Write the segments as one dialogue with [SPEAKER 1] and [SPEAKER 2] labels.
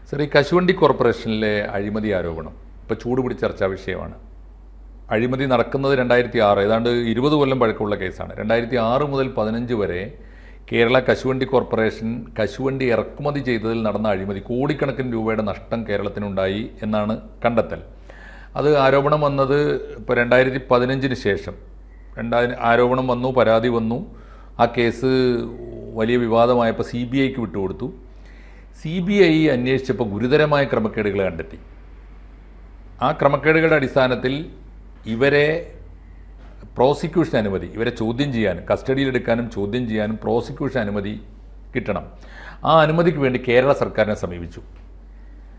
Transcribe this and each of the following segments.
[SPEAKER 1] Sir, ഈ കശുവണ്ടി കോർപ്പറേഷനിലെ അഴിമതി ആരോപണം ഇപ്പോൾ ചൂടുപിടി ചർച്ചാ വിഷയമാണ്. അഴിമതി നടക്കുന്നത് 2006, ഏതാണ്ട് 20 കൊല്ലം പഴക്കമുള്ള കേസാണ്. 2006 മുതൽ 15 വരെ കേരള കശുവണ്ടി കോർപ്പറേഷൻ കശുവണ്ടി ഇറക്കുമതി ചെയ്തതിൽ നടന്ന അഴിമതി കോടിക്കണക്കിന് രൂപയുടെ നഷ്ടം കേരളത്തിനുണ്ടായി എന്നാണ് കണ്ടെത്തൽ. അത് ആരോപണം വന്നത് ഇപ്പോൾ 2015 ശേഷം ആരോപണം വന്നു, പരാതി വന്നു. ആ കേസ് വലിയ വിവാദമായപ്പോൾ CBIക്ക് വിട്ടുകൊടുത്തു. CBI അന്വേഷിച്ചപ്പോൾ ഗുരുതരമായ ക്രമക്കേടുകൾ കണ്ടെത്തി. ആ ക്രമക്കേടുകളുടെ അടിസ്ഥാനത്തിൽ ഇവരെ പ്രോസിക്യൂഷൻ അനുമതി, ഇവരെ ചോദ്യം ചെയ്യാനും കസ്റ്റഡിയിലെടുക്കാനും ചോദ്യം ചെയ്യാനും പ്രോസിക്യൂഷൻ അനുമതി കിട്ടണം. ആ അനുമതിക്ക് വേണ്ടി കേരള സർക്കാരിനെ സമീപിച്ചു.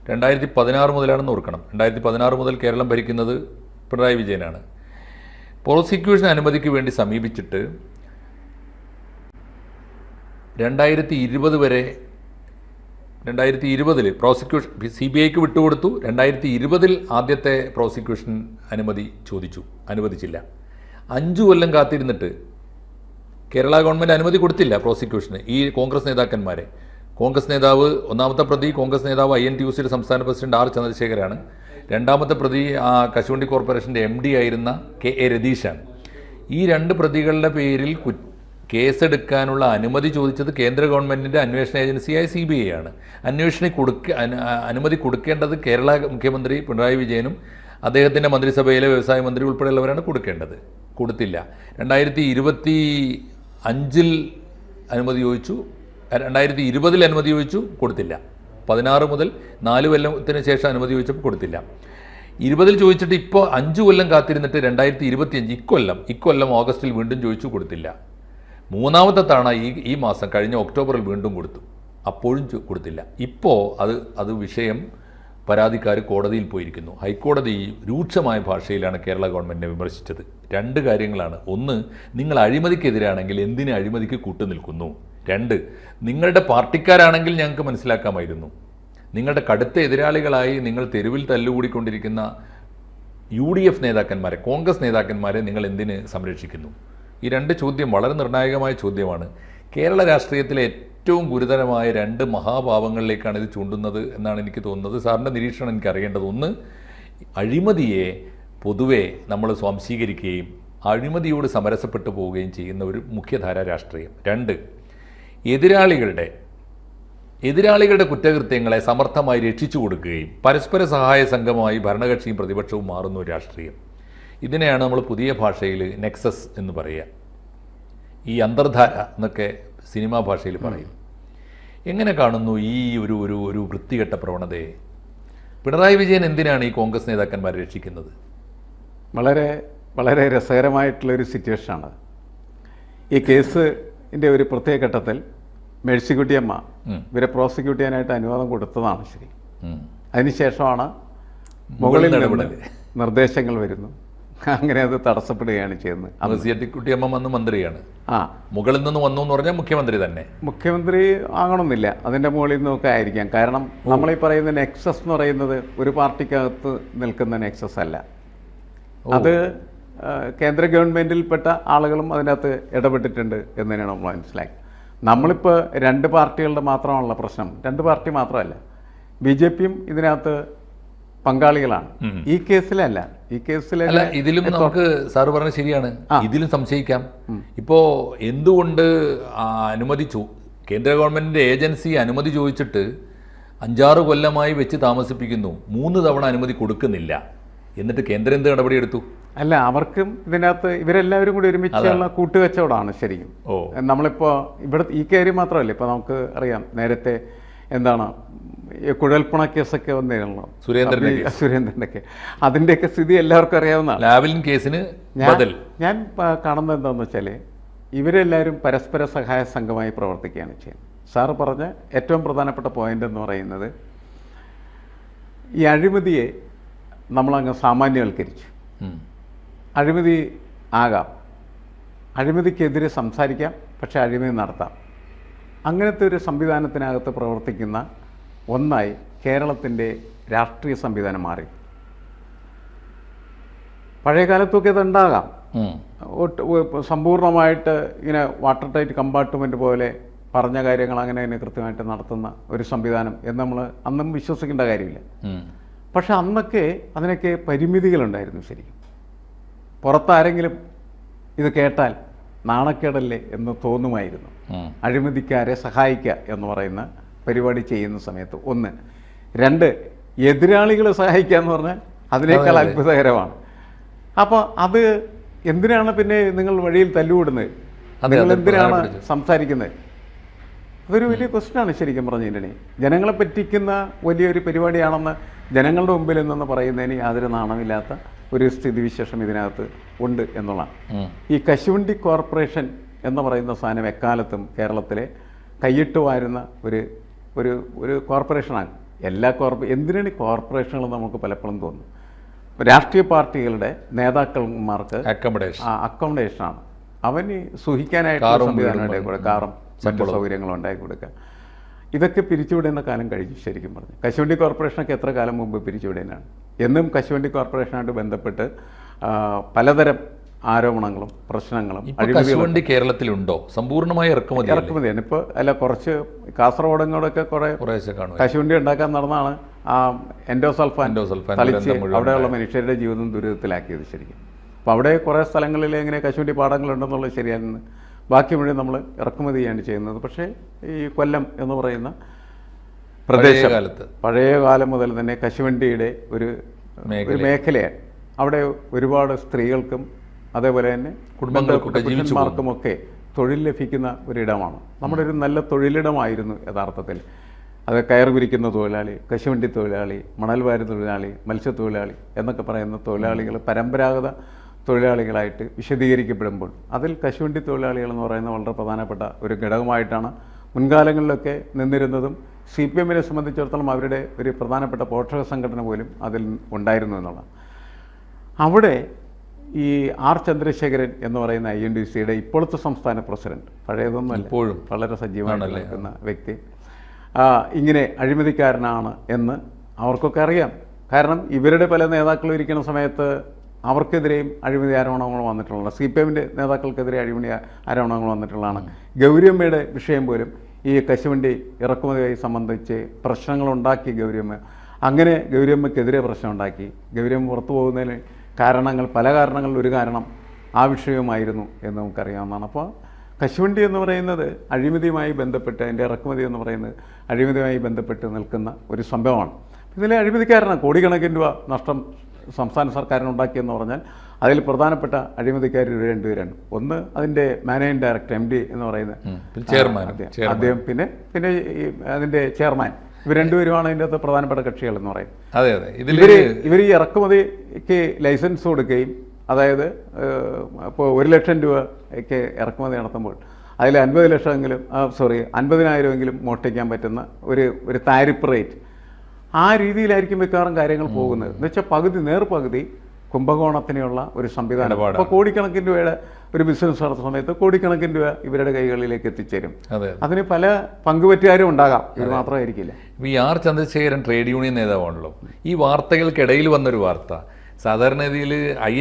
[SPEAKER 1] 2016 മുതലാണെന്ന് ഓർക്കണം. 2016 മുതൽ കേരളം ഭരിക്കുന്നത് പിണറായി വിജയനാണ്. പ്രോസിക്യൂഷൻ അനുമതിക്ക് വേണ്ടി സമീപിച്ചിട്ട് 2020 വരെ 2020 പ്രോസിക്യൂഷൻ CBIക്ക് വിട്ടുകൊടുത്തു. 2020 ആദ്യത്തെ പ്രോസിക്യൂഷൻ അനുമതി ചോദിച്ചു, അനുവദിച്ചില്ല. 5 കൊല്ലം കാത്തിരുന്നിട്ട് കേരള ഗവൺമെൻറ് അനുമതി കൊടുത്തില്ല പ്രോസിക്യൂഷന്. ഈ കോൺഗ്രസ് നേതാക്കന്മാരെ, കോൺഗ്രസ് നേതാവ്, ഒന്നാമത്തെ പ്രതി കോൺഗ്രസ് നേതാവ് INTUCയുടെ സംസ്ഥാന പ്രസിഡന്റ് R ചന്ദ്രശേഖരാണ്. രണ്ടാമത്തെ പ്രതി കശുവണ്ടി കോർപ്പറേഷൻ്റെ MD ആയിരുന്ന KA രതീഷാണ്. ഈ 2 പ്രതികളുടെ പേരിൽ കേസെടുക്കാനുള്ള അനുമതി ചോദിച്ചത് കേന്ദ്ര ഗവൺമെൻറ്റിൻ്റെ അന്വേഷണ ഏജൻസിയായ CBI ആണ്. അനുമതി കൊടുക്കേണ്ടത് കേരള മുഖ്യമന്ത്രി പിണറായി വിജയനും അദ്ദേഹത്തിൻ്റെ മന്ത്രിസഭയിലെ വ്യവസായ മന്ത്രി ഉൾപ്പെടെയുള്ളവരാണ് കൊടുക്കേണ്ടത്. കൊടുത്തില്ല. 2025 അനുമതി ചോദിച്ചു, 2020 അനുമതി ചോദിച്ചു, കൊടുത്തില്ല. 16 മുതൽ 4 കൊല്ലത്തിന് ശേഷം അനുമതി ചോദിച്ചപ്പോൾ കൊടുത്തില്ല. 20 ചോദിച്ചിട്ട് ഇപ്പോൾ 5 കൊല്ലം കാത്തിരുന്നിട്ട് 2025 ഇക്കൊല്ലം ഓഗസ്റ്റിൽ വീണ്ടും ചോദിച്ചു, കൊടുത്തില്ല. മൂന്നാമത്തെ തവണ ഈ മാസം കഴിഞ്ഞ ഒക്ടോബറിൽ വീണ്ടും കൊടുത്തു, അപ്പോഴും കൊടുത്തില്ല. ഇപ്പോൾ അത് വിഷയം പരാതിക്കാർ കോടതിയിൽ പോയിരിക്കുന്നു. ഹൈക്കോടതി രൂക്ഷമായ ഭാഷയിലാണ് കേരള ഗവൺമെൻറ്റിനെ വിമർശിച്ചത്. 2 കാര്യങ്ങളാണ്. ഒന്ന്, നിങ്ങൾ അഴിമതിക്കെതിരാണെങ്കിൽ എന്തിന് അഴിമതിക്ക് കൂട്ടുനിൽക്കുന്നു? 2, നിങ്ങളുടെ പാർട്ടിക്കാരാണെങ്കിൽ ഞങ്ങൾക്ക് മനസ്സിലാക്കാമായിരുന്നു. നിങ്ങളുടെ കടുത്ത എതിരാളികളായി നിങ്ങൾ തെരുവിൽ തല്ലുകൂടിക്കൊണ്ടിരിക്കുന്ന UDF നേതാക്കന്മാരെ, കോൺഗ്രസ് നേതാക്കന്മാരെ നിങ്ങൾ എന്തിന് സംരക്ഷിക്കുന്നു? ഈ 2 ചോദ്യം വളരെ നിർണായകമായ ചോദ്യമാണ്. കേരള രാഷ്ട്രീയത്തിലെ ഏറ്റവും ഗുരുതരമായ 2 മഹാഭാവങ്ങളിലേക്കാണ് ഇത് ചൂണ്ടുന്നത് എന്നാണ് എനിക്ക് തോന്നുന്നത്. സാറിൻ്റെ നിരീക്ഷണം എനിക്കറിയേണ്ടത്. ഒന്ന്, അഴിമതിയെ പൊതുവെ നമ്മൾ സ്വാംശീകരിക്കുകയും അഴിമതിയോട് സമരസപ്പെട്ടു പോവുകയും ചെയ്യുന്ന ഒരു മുഖ്യധാര രാഷ്ട്രീയം. 2, എതിരാളികളുടെ കുറ്റകൃത്യങ്ങളെ സമർത്ഥമായി രക്ഷിച്ചു കൊടുക്കുകയും പരസ്പര സഹായ സംഘമായി ഭരണകക്ഷിയും പ്രതിപക്ഷവും മാറുന്ന ഒരു രാഷ്ട്രീയം. ഇതിനെയാണ് നമ്മൾ പുതിയ ഭാഷയിൽ നെക്സസ് എന്ന് പറയുക. ഈ അന്തർധാര എന്നൊക്കെ സിനിമാ ഭാഷയിൽ പറയും. എങ്ങനെ കാണുന്നു ഈ ഒരു വൃത്തികെട്ട പ്രവണതയെ? പിണറായി വിജയൻ എന്തിനാണ് ഈ കോൺഗ്രസ് നേതാക്കന്മാരെ രക്ഷിക്കുന്നത്?
[SPEAKER 2] വളരെ വളരെ രസകരമായിട്ടുള്ളൊരു സിറ്റുവേഷനാണ്. ഈ കേസിൻ്റെ ഒരു പ്രത്യേക ഘട്ടത്തിൽ മേഴ്സിക്കുട്ടിയമ്മ ഇവരെ പ്രോസിക്യൂട്ട് ചെയ്യാനായിട്ട് അനുവാദം കൊടുത്തതാണ് ശരി. അതിനുശേഷമാണ് മുകളിൽ നിന്ന് നിർദ്ദേശങ്ങൾ വരുന്നു. അങ്ങനെ അത് തടസ്സപ്പെടുകയാണ് ചെയ്യുന്നത്.
[SPEAKER 1] മേഴ്സിക്കുട്ടിയമ്മ വന്ന് മന്ത്രിയാണ്. മുകളിൽ നിന്ന് വന്നു എന്ന് പറഞ്ഞാൽ മുഖ്യമന്ത്രി തന്നെ.
[SPEAKER 2] മുഖ്യമന്ത്രി ആകണമെന്നില്ല, അതിൻ്റെ മുകളിൽ നിന്നൊക്കെ ആയിരിക്കാം. കാരണം നമ്മളീ പറയുന്ന നെക്സസ് എന്ന് പറയുന്നത് ഒരു പാർട്ടിക്കകത്ത് നിൽക്കുന്ന നെക്സസ് അല്ല. അത് കേന്ദ്ര ഗവൺമെൻറ്റിൽപ്പെട്ട ആളുകളും അതിനകത്ത് ഇടപെട്ടിട്ടുണ്ട് എന്ന് തന്നെയാണ് നമ്മൾ മനസ്സിലാക്കി. നമ്മളിപ്പോൾ 2 പാർട്ടികളുടെ മാത്രമുള്ള പ്രശ്നം, 2 പാർട്ടി മാത്രമല്ല, BJPയും ഇതിനകത്ത് പങ്കാളികളാണ്. ഈ കേസിലല്ല.
[SPEAKER 1] ഇതിലും നമുക്ക് സാറ് പറഞ്ഞത് ശരിയാണ്. ഇതിലും സംശയിക്കാം. ഇപ്പോൾ എന്തുകൊണ്ട് അനുമതിച്ചു? കേന്ദ്ര ഗവൺമെൻറ്റിൻ്റെ ഏജൻസി അനുമതി ചോദിച്ചിട്ട് 5-6 കൊല്ലമായി വെച്ച് താമസിപ്പിക്കുന്നു. 3 തവണ അനുമതി കൊടുക്കുന്നില്ല. എന്നിട്ട് കേന്ദ്രം എന്ത് നടപടിയെടുത്തു?
[SPEAKER 2] അല്ല, അവർക്കും ഇതിനകത്ത് ഇവരെല്ലാവരും കൂടി ഒരുമിച്ചുള്ള കൂട്ടുകച്ചവടമാണ് ശരിക്കും. നമ്മളിപ്പോൾ ഇവിടെ ഈ കാര്യം മാത്രമല്ല, ഇപ്പോൾ നമുക്ക് അറിയാം, നേരത്തെ എന്താണ് കുഴൽപ്പണ കേസൊക്കെ വന്നിരുന്നു, സുരേന്ദ്രൻ്റെ. അതിൻ്റെയൊക്കെ സ്ഥിതി എല്ലാവർക്കും അറിയാവുന്നതാണ്.
[SPEAKER 1] ലാവ്ലിൻ കേസിന്
[SPEAKER 2] ഞാൻ കാണുന്നത് എന്താണെന്ന് വെച്ചാൽ ഇവരെല്ലാവരും പരസ്പര സഹായ സംഘമായി പ്രവർത്തിക്കുകയാണ് ചെയ്യുന്നത്. സാറ് പറഞ്ഞ ഏറ്റവും പ്രധാനപ്പെട്ട പോയിന്റ് എന്ന് പറയുന്നത് ഈ അഴിമതിയെ നമ്മളങ്ങ് സാമാന്യവൽക്കരിച്ചു. അഴിമതി ആകാം, അഴിമതിക്കെതിരെ സംസാരിക്കാം, പക്ഷേ അഴിമതി നടത്താം. അങ്ങനത്തെ ഒരു സംവിധാനത്തിനകത്ത് പ്രവർത്തിക്കുന്ന ഒന്നായി കേരളത്തിൻ്റെ രാഷ്ട്രീയ സംവിധാനം മാറി. പഴയ കാലത്തൊക്കെ ഇതുണ്ടാകാം. സമ്പൂർണ്ണമായിട്ട് ഇങ്ങനെ വാട്ടർ ടൈറ്റ് കമ്പാർട്ട്മെൻറ്റ് പോലെ പറഞ്ഞ കാര്യങ്ങൾ അങ്ങനെ തന്നെ കൃത്യമായിട്ട് നടത്തുന്ന ഒരു സംവിധാനം എന്ന് നമ്മൾ അന്നും വിശ്വസിക്കേണ്ട കാര്യമില്ല. പക്ഷെ അന്നൊക്കെ അതിനൊക്കെ പരിമിതികളുണ്ടായിരുന്നു. ശരിക്കും പുറത്താരെങ്കിലും ഇത് കേട്ടാൽ നാണക്കേടല്ലേ എന്ന് തോന്നുമായിരുന്നു. അഴിമതിക്കാരെ സഹായിക്കുക എന്ന് പറയുന്ന പരിപാടി ചെയ്യുന്ന സമയത്ത് 1. 2, എതിരാളികളെ സഹായിക്കുക എന്ന് പറഞ്ഞാൽ അതിനേക്കാൾ അത്ഭുതകരമാണ്. അപ്പോൾ അത് എന്തിനാണ് പിന്നെ നിങ്ങൾ വഴിയിൽ തല്ലുകൂടുന്നത്, നിങ്ങൾ എന്തിനാണ് സംസാരിക്കുന്നത്? അതൊരു വലിയ ക്വസ്റ്റ്യനാണ് ശരിക്കും പറഞ്ഞിട്ടുണ്ടെങ്കിൽ. ജനങ്ങളെ പറ്റിക്കുന്ന വലിയൊരു പരിപാടിയാണെന്ന് ജനങ്ങളുടെ മുമ്പിൽ നിന്ന് പറയുന്നതിന് യാതൊരു നാണമില്ലാത്ത ഒരു സ്ഥിതിവിശേഷം ഇതിനകത്ത് ഉണ്ട് എന്നുള്ളതാണ്. ഈ കശുവണ്ടി കോർപ്പറേഷൻ എന്ന് പറയുന്ന സാധനം എക്കാലത്തും കേരളത്തിലെ കൈയിട്ട് വാരുന്ന ഒരു കോർപ്പറേഷനാണ്. എന്തിനാണ് ഈ കോർപ്പറേഷനുകൾ നമുക്ക് പലപ്പോഴും തോന്നും. രാഷ്ട്രീയ പാർട്ടികളുടെ നേതാക്കന്മാർക്ക് അക്കോമഡേഷനാണ്. അവന് സുഖിക്കാനായിട്ട് സംവിധാനം ഉണ്ടാക്കി കൊടുക്കുക, കാറും മറ്റു സൗകര്യങ്ങളും ഉണ്ടാക്കി കൊടുക്കുക. ഇതൊക്കെ പിരിച്ചുവിടുന്ന കാലം കഴിഞ്ഞു ശരിക്കും പറഞ്ഞു. കശുവണ്ടി കോർപ്പറേഷനൊക്കെ എത്ര കാലം മുമ്പ് പിരിച്ചുവിടുന്നതാണ്. എന്നും കശുവണ്ടി കോർപ്പറേഷനായിട്ട് ബന്ധപ്പെട്ട് പലതരം ആരോപണങ്ങളും പ്രശ്നങ്ങളും.
[SPEAKER 1] കശുവണ്ടി കേരളത്തിലുണ്ടോ? സമ്പൂർണ്ണമായി
[SPEAKER 2] ഇറക്കുമതിയാണ് ഇപ്പോൾ. അല്ല, കുറച്ച് കാസർഗോഡങ്ങളൊക്കെ കുറേ കശുവണ്ടി ഉണ്ടാക്കാൻ നടന്നാണ് ആ എൻഡോസൾഫാൻ തളിച്ച് അവിടെയുള്ള മനുഷ്യരുടെ ജീവിതം ദുരിതത്തിലാക്കിയത് ശരിക്കും. അപ്പോൾ അവിടെ കുറേ സ്ഥലങ്ങളിൽ എങ്ങനെ കശുവണ്ടി പാടങ്ങളുണ്ടെന്നുള്ളത് ശരിയാണെന്ന്. ബാക്കി മുഴുവൻ നമ്മൾ ഇറക്കുമതി ചെയ്യാണ് ചെയ്യുന്നത്. പക്ഷേ ഈ കൊല്ലം എന്ന് പറയുന്ന പ്രദേശം പഴയ കാലം മുതൽ തന്നെ കശുവണ്ടിയുടെ ഒരു മേഖലയാണ്. അവിടെ ഒരുപാട് സ്ത്രീകൾക്കും അതേപോലെ തന്നെ പുരുഷന്മാർക്കുമൊക്കെ തൊഴിൽ ലഭിക്കുന്ന ഒരിടമാണ്. നമ്മുടെ ഒരു നല്ല തൊഴിലിടമായിരുന്നു യഥാർത്ഥത്തിൽ. അത് കയർ വിരിക്കുന്ന തൊഴിലാളി, കശുവണ്ടി തൊഴിലാളി, മണൽ വാരി തൊഴിലാളി, മത്സ്യത്തൊഴിലാളി എന്നൊക്കെ പറയുന്ന തൊഴിലാളികൾ പരമ്പരാഗത തൊഴിലാളികളായിട്ട് വിശദീകരിക്കപ്പെടുമ്പോൾ അതിൽ കശുവണ്ടി തൊഴിലാളികൾ എന്ന് പറയുന്നത് വളരെ പ്രധാനപ്പെട്ട ഒരു ഘടകമായിട്ടാണ് മുൻകാലങ്ങളിലൊക്കെ നിന്നിരുന്നതും. CPM സംബന്ധിച്ചിടത്തോളം അവരുടെ ഒരു പ്രധാനപ്പെട്ട പോഷക സംഘടന പോലും അതിൽ ഉണ്ടായിരുന്നു എന്നുള്ളതാണ്. അവിടെ ഈ R ചന്ദ്രശേഖരൻ എന്ന് പറയുന്ന INDCയുടെ ഇപ്പോഴത്തെ സംസ്ഥാന പ്രസിഡന്റ്, പഴയതൊന്നുമല്ല, ഇപ്പോഴും വളരെ സജീവമായി നിൽക്കുന്ന വ്യക്തി, ഇങ്ങനെ അഴിമതിക്കാരനാണ് എന്ന് അവർക്കൊക്കെ അറിയാം. കാരണം ഇവരുടെ പല നേതാക്കളും ഇരിക്കുന്ന സമയത്ത് അവർക്കെതിരെയും അഴിമതി ആരോപണങ്ങൾ വന്നിട്ടുള്ളതാണ്. CPMൻ്റെ നേതാക്കൾക്കെതിരെ അഴിമതി ആരോപണങ്ങൾ വന്നിട്ടുള്ളതാണ്. ഗൗരിയമ്മയുടെ വിഷയം പോലും ഈ കശുവണ്ടി ഇറക്കുമതിയായി സംബന്ധിച്ച് പ്രശ്നങ്ങളുണ്ടാക്കി ഗൗരിയമ്മ. അങ്ങനെ ഗൗരിയമ്മയ്ക്കെതിരെ പ്രശ്നമുണ്ടാക്കി. ഗൗരിയമ്മ പുറത്തു പോകുന്നതിന് പല കാരണങ്ങളിൽ ഒരു കാരണം ആ വിഷയവുമായിരുന്നു എന്ന് നമുക്കറിയാവുന്നതാണ്. അപ്പോൾ കശുവണ്ടി എന്ന് പറയുന്നത് അഴിമതിയുമായി ബന്ധപ്പെട്ട്, അതിൻ്റെ ഇറക്കുമതി എന്ന് പറയുന്നത് അഴിമതിയുമായി ബന്ധപ്പെട്ട് നിൽക്കുന്ന ഒരു സംഭവമാണ്. ഇതിലെ അഴിമതിക്കാരനാണ്. കോടിക്കണക്കിന് രൂപ നഷ്ടം സംസ്ഥാന സർക്കാരിനുണ്ടാക്കിയെന്ന് പറഞ്ഞാൽ അതിൽ പ്രധാനപ്പെട്ട അഴിമതിക്കാർ 2 പേരാണ്. ഒന്ന് അതിൻ്റെ മാനേജിംഗ് ഡയറക്ടർ MD എന്ന് പറയുന്ന അദ്ദേഹം, പിന്നെ അതിൻ്റെ ചെയർമാൻ. ഇവർ 2 പേരുമാണ് അതിൻ്റെ അകത്ത് പ്രധാനപ്പെട്ട കക്ഷികൾ എന്ന് പറയുന്നത്. ഇവർ ഈ ഇറക്കുമതിക്ക് ലൈസൻസ് കൊടുക്കുകയും, അതായത് ഇപ്പോൾ 1 ലക്ഷം രൂപയ്ക്ക് ഇറക്കുമതി നടത്തുമ്പോൾ അതിൽ 50,000 മോഷ്ടിക്കാൻ പറ്റുന്ന ഒരു താരിഫ് റേറ്റ്, ആ രീതിയിലായിരിക്കും മിക്കവാറും കാര്യങ്ങൾ പോകുന്നത്. എന്ന് വെച്ചാൽ നേർപകുതി കുംഭകോണത്തിനുള്ള ഒരു സംവിധാനം. അപ്പോൾ കോടിക്കണക്കിന് രൂപയുടെ ഒരു ബിസിനസ് നടത്തുന്ന സമയത്ത് കോടിക്കണക്കിന് രൂപ ഇവരുടെ കൈകളിലേക്ക് എത്തിച്ചേരും. അതിന് പല പങ്കുപറ്റുകാരും ഉണ്ടാകാം, ഇത് മാത്രമായിരിക്കില്ല.
[SPEAKER 1] ഈ R ചന്ദ്രശേഖരൻ ട്രേഡ് യൂണിയൻ നേതാവാണല്ലോ. ഈ വാർത്തകൾക്കിടയിൽ വന്നൊരു വാർത്ത, സാധാരണഗതിയിൽ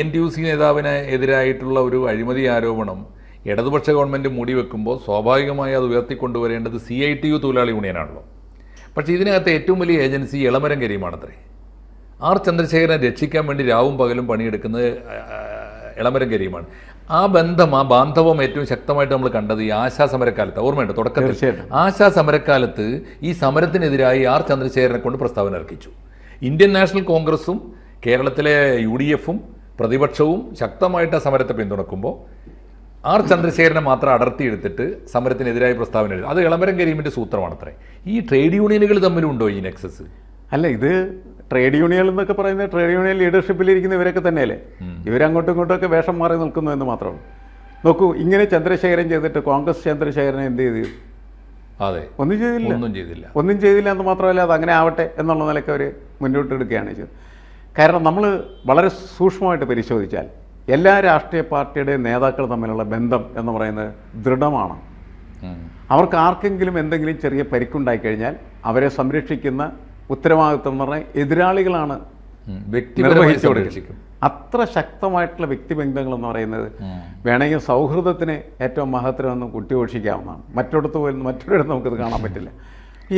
[SPEAKER 1] INTUC നേതാവിന് എതിരായിട്ടുള്ള ഒരു അഴിമതി ആരോപണം ഇടതുപക്ഷ ഗവൺമെൻറ് മൂടി വെക്കുമ്പോൾ സ്വാഭാവികമായി അത് ഉയർത്തിക്കൊണ്ടുവരേണ്ടത് CITU തൊഴിലാളി യൂണിയനാണല്ലോ. പക്ഷേ ഇതിനകത്ത് ഏറ്റവും വലിയ ഏജൻസി എളമരം കരീമാണത്രേ. R ചന്ദ്രശേഖരനെ രക്ഷിക്കാൻ വേണ്ടി രാവും പകലും പണിയെടുക്കുന്നത് എളമരം കരീമാണ്. ആ ബാന്ധവം ഏറ്റവും ശക്തമായിട്ട് നമ്മൾ കണ്ടത് ഈ ആശാ സമരക്കാലത്ത്. ഓർമ്മയുണ്ട്, തുടക്കത്തിൽ ആശാ സമരക്കാലത്ത് ഈ സമരത്തിനെതിരായി R ചന്ദ്രശേഖരനെ കൊണ്ട് പ്രസ്താവന ഇറക്കിച്ചു. ഇന്ത്യൻ നാഷണൽ കോൺഗ്രസും കേരളത്തിലെ UDF-ഉം പ്രതിപക്ഷവും ശക്തമായിട്ട് ആ സമരത്തെ പിന്തുണക്കുമ്പോൾ R ചന്ദ്രശേഖരനെ മാത്രം അടർത്തിയെടുത്തിട്ട് സമരത്തിനെതിരായ പ്രസ്താവന എഴുതി. അത് എളമരം കരീമിൻ്റെ സൂത്രമാണത്രേ. ഈ ട്രേഡ് യൂണിയനുകൾ തമ്മിലുണ്ടോ ഈ നെക്സസ്?
[SPEAKER 2] അല്ല, ഇത് ട്രേഡ് യൂണിയൻ എന്നൊക്കെ പറയുന്നത് ട്രേഡ് യൂണിയൻ ലീഡർഷിപ്പിലിരിക്കുന്ന ഇവരൊക്കെ തന്നെയല്ലേ. ഇവരങ്ങോട്ടും ഇങ്ങോട്ടുമൊക്കെ വേഷം മാറി നിൽക്കുന്നു എന്ന് മാത്രമേ നോക്കൂ. ഇങ്ങനെ ചന്ദ്രശേഖരൻ ചെയ്തിട്ട് കോൺഗ്രസ് ചന്ദ്രശേഖരനെ എന്ത് ചെയ്തു?
[SPEAKER 1] അതെ,
[SPEAKER 2] ഒന്നും ചെയ്തില്ല എന്ന് മാത്രമല്ല, അത് അങ്ങനെ ആവട്ടെ എന്നുള്ള നിലയ്ക്ക് അവർ മുന്നോട്ടെടുക്കുകയാണ് ചെയ്തത്. കാരണം നമ്മൾ വളരെ സൂക്ഷ്മമായിട്ട് പരിശോധിച്ചാൽ എല്ലാ രാഷ്ട്രീയ പാർട്ടിയുടെ നേതാക്കൾ തമ്മിലുള്ള ബന്ധം എന്ന് പറയുന്നത് ദൃഢമാണ്. അവർക്ക് ആർക്കെങ്കിലും എന്തെങ്കിലും ചെറിയ പരിക്കുണ്ടായിക്കഴിഞ്ഞാൽ അവരെ സംരക്ഷിക്കുന്ന ഉത്തരവാദിത്വം എന്ന് പറഞ്ഞാൽ എതിരാളികളാണ് നിർവഹിച്ചു കൊടുക്കുക. അത്ര ശക്തമായിട്ടുള്ള വ്യക്തിബന്ധങ്ങളെന്ന് പറയുന്നത് വേണമെങ്കിൽ സൗഹൃദത്തിന് ഏറ്റവും മഹത്തരമെന്നും കുട്ടിഘോഷിക്കാവുന്നതാണ്. മറ്റൊരിടത്ത് നമുക്കത് കാണാൻ പറ്റില്ല.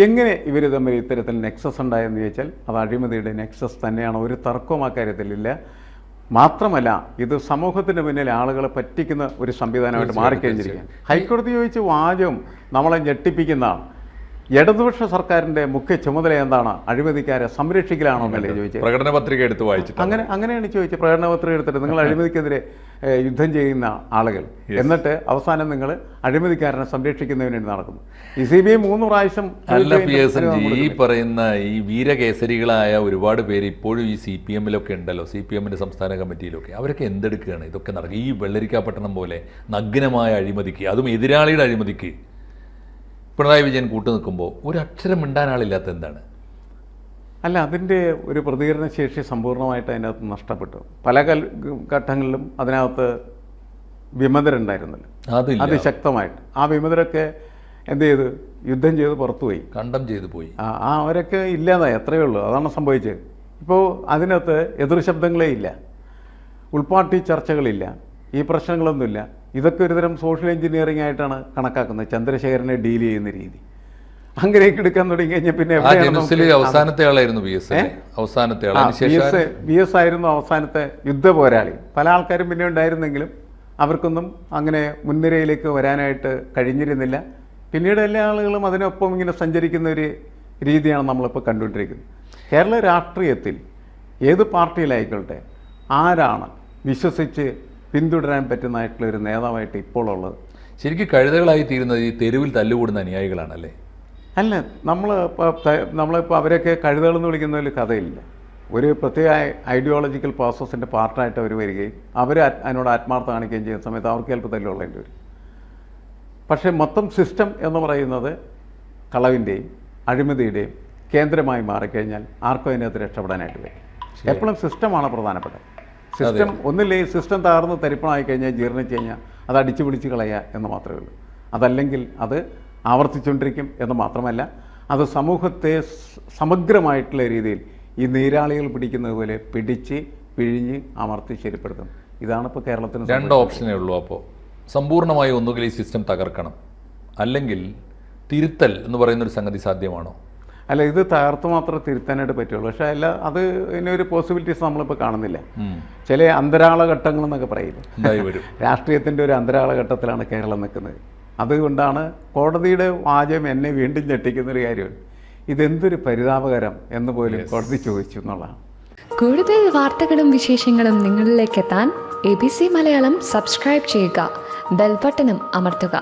[SPEAKER 2] എങ്ങനെ ഇവർ തമ്മിൽ ഇത്തരത്തിൽ നെക്സസ് ഉണ്ടായെന്ന് ചോദിച്ചാൽ അത് അഴിമതിയുടെ നെക്സസ് തന്നെയാണ്, ഒരു തർക്കവും ആ കാര്യത്തിലില്ല. മാത്രമല്ല ഇത് സമൂഹത്തിന് മുന്നിൽ ആളുകളെ പറ്റിക്കുന്ന ഒരു സംവിധാനമായിട്ട് മാറിക്കഴിഞ്ഞിരിക്കുകയാണ്. ഹൈക്കോടതി ചോദിച്ച വാചകം നമ്മളെ ഞെട്ടിപ്പിക്കുന്നതാണ്. ഇടതുപക്ഷ സർക്കാരിൻ്റെ മുഖ്യ ചുമതല എന്താണ്? അഴിമതിക്കാരെ സംരക്ഷിക്കലാണോ എന്നല്ലേ ചോദിച്ചത്.
[SPEAKER 1] പ്രകടന പത്രിക എടുത്ത് വായിച്ചിട്ട്
[SPEAKER 2] അങ്ങനെയാണ് ചോദിച്ചത്. പ്രകടന പത്രിക എടുത്തിട്ട് നിങ്ങൾ അഴിമതിക്കെതിരെ യുദ്ധം ചെയ്യുന്ന ആളുകൾ, എന്നിട്ട് അവസാനം നിങ്ങൾ അഴിമതിക്കാരനെ സംരക്ഷിക്കുന്നതിന് വേണ്ടി നടക്കുന്നു. ഈ CBI 3 പ്രാവശ്യം
[SPEAKER 1] അല്ല ഈ പറയുന്ന ഈ വീരകേസരികളായ ഒരുപാട് പേര് ഇപ്പോഴും ഈ CPM-ലൊക്കെ ഉണ്ടല്ലോ, CPM-ന്റെ സംസ്ഥാന കമ്മിറ്റിയിലൊക്കെ. അവരൊക്കെ എന്തെടുക്കുകയാണ് ഇതൊക്കെ നടക്കുക? ഈ വെള്ളരിക്കാപട്ടണം പോലെ നഗ്നമായ അഴിമതിക്ക്, അതും എതിരാളിയുടെ അഴിമതിക്ക് പിണറായി വിജയൻ കൂട്ടു നിൽക്കുമ്പോൾ ഒരു അക്ഷരം മിണ്ടാൻ ആളില്ലാത്ത എന്താണ്?
[SPEAKER 2] അല്ല, അതിൻ്റെ ഒരു പ്രതികരണ ശേഷി സമ്പൂർണ്ണമായിട്ട് അതിനകത്ത് നഷ്ടപ്പെട്ടു. പല ഘട്ടങ്ങളിലും അതിനകത്ത് വിമതരുണ്ടായിരുന്നല്ലോ, അതിശക്തമായിട്ട്. ആ വിമതരൊക്കെ എന്ത് ചെയ്തു? യുദ്ധം ചെയ്ത് പുറത്തുപോയി,
[SPEAKER 1] കണ്ടം ചെയ്തു പോയി.
[SPEAKER 2] അവരൊക്കെ ഇല്ലാതായി, അത്രയേ ഉള്ളൂ. അതാണ് സംഭവിച്ചത്. ഇപ്പോൾ അതിനകത്ത് എതിർശബ്ദങ്ങളേ ഇല്ല, ഉൾപാർട്ടി ചർച്ചകളില്ല, ഈ പ്രശ്നങ്ങളൊന്നുമില്ല. ഇതൊക്കെ ഒരുതരം സോഷ്യൽ എഞ്ചിനീയറിംഗ് ആയിട്ടാണ് കണക്കാക്കുന്നത്, ചന്ദ്രശേഖരനെ ഡീൽ ചെയ്യുന്ന രീതി. അങ്ങനെയൊക്കെ എടുക്കാൻ തുടങ്ങി കഴിഞ്ഞാൽ പിന്നെ
[SPEAKER 1] അവസാനത്തെ ആളായിരുന്നു
[SPEAKER 2] VS ആയിരുന്നു അവസാനത്തെ യുദ്ധ പോരാളി. പല ആൾക്കാരും പിന്നെ ഉണ്ടായിരുന്നെങ്കിലും അവർക്കൊന്നും അങ്ങനെ മുൻനിരയിലേക്ക് വരാനായിട്ട് കഴിഞ്ഞിരുന്നില്ല. പിന്നീട് എല്ലാ ആളുകളും അതിനൊപ്പം ഇങ്ങനെ സഞ്ചരിക്കുന്ന ഒരു രീതിയാണ് നമ്മളിപ്പോൾ കണ്ടുകൊണ്ടിരിക്കുന്നത്. കേരള രാഷ്ട്രീയത്തിൽ ഏത് പാർട്ടിയിലായിക്കോട്ടെ ആരാണ് വിശ്വസിച്ച് പിന്തുടരാൻ പറ്റുന്നതായിട്ടുള്ള ഒരു നേതാവായിട്ട് ഇപ്പോൾ ഉള്ളത്?
[SPEAKER 1] ശരിക്കും കഴുതകളായി തീരുന്നത് ഈ തെരുവിൽ തല്ലുകൂടുന്ന അനുയായികളാണല്ലേ?
[SPEAKER 2] അല്ല, നമ്മളിപ്പോൾ അവരൊക്കെ കഴുതകളെന്ന് വിളിക്കുന്നതിൽ കഥയില്ല. ഒരു പ്രത്യേക ഐഡിയോളജിക്കൽ പ്രോസസ്സിൻ്റെ പാർട്ടായിട്ട് അവർ വരികയും അതിനോട് ആത്മാർത്ഥം കാണിക്കുകയും ചെയ്യുന്ന സമയത്ത് അവർക്ക് ചിലപ്പോൾ തല്ലുകൊള്ളേണ്ടി വരും. പക്ഷേ മൊത്തം സിസ്റ്റം എന്ന് പറയുന്നത് കളവിൻ്റെയും അഴിമതിയുടെയും കേന്ദ്രമായി മാറിക്കഴിഞ്ഞാൽ ആർക്കും അതിനകത്ത് രക്ഷപ്പെടാനായിട്ട് വരും. എപ്പോഴും സിസ്റ്റമാണ് പ്രധാനപ്പെട്ടത്. സിസ്റ്റം ഒന്നില്ലെങ്കിൽ സിസ്റ്റം തകർന്ന് തരിപ്പണമായി കഴിഞ്ഞാൽ, ജീർണിച്ച് കഴിഞ്ഞാൽ അത് അടിച്ചു പിടിച്ച് കളയുക എന്ന് മാത്രമേ ഉള്ളൂ. അതല്ലെങ്കിൽ അത് ആവർത്തിച്ചുകൊണ്ടിരിക്കും എന്ന് മാത്രമല്ല, അത് സമൂഹത്തെ സമഗ്രമായിട്ടുള്ള രീതിയിൽ ഈ നീരാളികൾ പിടിക്കുന്നത് പോലെ പിടിച്ച് പിഴിഞ്ഞ് അമർത്തി ശരിപ്പെടുത്തും. ഇതാണ് ഇപ്പോൾ കേരളത്തിന്
[SPEAKER 1] 2 ഓപ്ഷനേ ഉള്ളൂ. അപ്പോൾ സമ്പൂർണ്ണമായി ഒന്നുകിൽ ഈ സിസ്റ്റം തകർക്കണം, അല്ലെങ്കിൽ തിരുത്തൽ എന്ന് പറയുന്നൊരു സംഗതി സാധ്യമാണോ?
[SPEAKER 2] അല്ല, ഇത് തകർത്ത് മാത്രമേ തിരുത്താനായിട്ട് പറ്റുള്ളൂ. പക്ഷേ അല്ല, അത് ഇതിനൊരു പോസിബിലിറ്റീസ് നമ്മളിപ്പോൾ കാണുന്നില്ല. ചില അന്തരാള ഘട്ടങ്ങൾ എന്നൊക്കെ പറയില്ല, രാഷ്ട്രീയത്തിൻ്റെ ഒരു അന്തരാള ഘട്ടത്തിലാണ് കേരളം നിൽക്കുന്നത്. അതുകൊണ്ടാണ് കോടതിയുടെ വാചകം എന്നെ വീണ്ടും ഞെട്ടിക്കുന്നൊരു കാര്യമാണ്. ഇതെന്തൊരു പരിതാപകരം എന്ന് പോലും കോടതി ചോദിച്ചു എന്നുള്ളതാണ്.
[SPEAKER 3] കൂടുതൽ വാർത്തകളും വിശേഷങ്ങളും നിങ്ങളിലേക്ക് എത്താൻ ABC മലയാളം സബ്സ്ക്രൈബ് ചെയ്യുക, ബെൽ ബട്ടണും അമർത്തുക.